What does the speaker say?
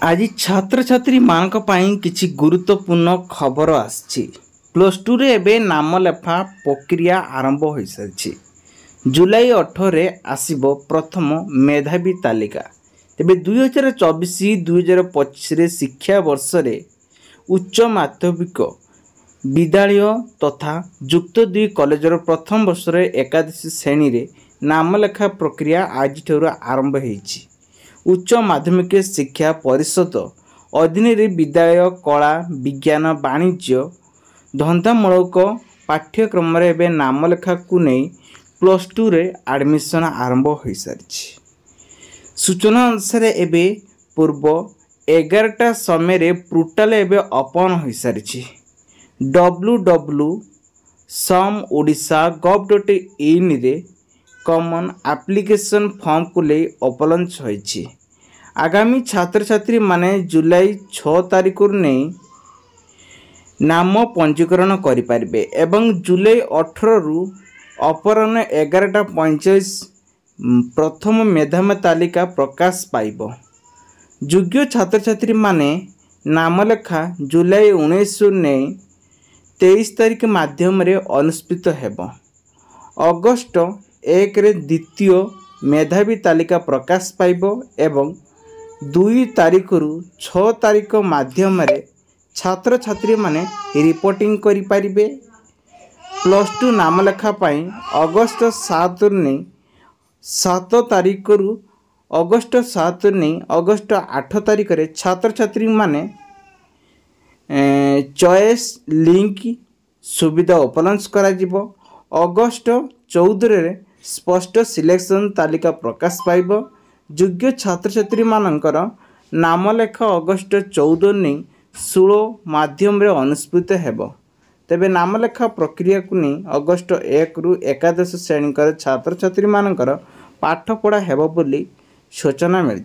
आज छात्र छात्री मानक पई किछि गुरुत्वपूर्ण खबर आछि। प्लस टू रे एबे नाम लेखा प्रक्रिया आरंभ हो सारी। जुलाई 18 रे आसीबो प्रथम मेधावी तालिका। तेबे 2024-2025 रे शिक्षा वर्ष रे उच्च माध्यमिक विद्यालय तथा युक्त 2 कॉलेजर प्रथम वर्ष रे एकादश श्रेणी रे नाम लेखा प्रक्रिया आज आरंभ होईछि। उच्च माध्यमिक शिक्षा परिषद अधीन विद्यालय कला विज्ञान वाणिज्य धंदामूलक पाठ्यक्रम रे नाम लेखा को नहीं प्लस टू रे एडमिशन आरंभ हो सारी। सूचना अनुसार एबे पूर्व 11टा समय पोर्टाल एबे ओपन हो सारी। www.somodsha.gov.in रे कॉमन एप्लिकेशन फॉर्म को ले उपलब्ध होईछि। आगामी छात्र छात्री माने जुलाई 6 तारीख नहीं नाम पंजीकरण करि पारिबे एवं जुलाई 18 रु अपराह्न 11:45 प्रथम मेधावी तालिका प्रकाश पाइब। योग्य छात्र छात्री माने नाम लेखा जुलाई 19 नहीं 23 तारीख माध्यम रे अनुष्ठित हेबो। अगस्त 1 रे द्वितीय मेधावी तालिका प्रकाश पाइब एवं 2 तारीख रु 6 तारीख माध्यम रे छात्र छात्री माने रिपोर्टिंग करि पारिबे। प्लस टू नाम लेखा पाई अगस्त 7 नहीं 7 तारीख रु अगस्त 7 नहीं अगस्त 8 तारीख रे छात्र छात्री माने चॉइस लिंक सुविधा उपलब्ध करा जिवो। अगस्त 14 रे स्पष्ट सिलेक्शन तालिका प्रकाश पाइब। योग्य छात्र छात्री मानकर नाम लेखा अगस्त 14 नहीं 16 माध्यम रे अनुष्ठित हेबो। तेबे नाम लेखा प्रक्रिया को नहीं अगस्त 1 रु एकादश श्रेणी छात्र छात्री मानकर पाठ पढ़ा हेबो बोली सूचना मिली।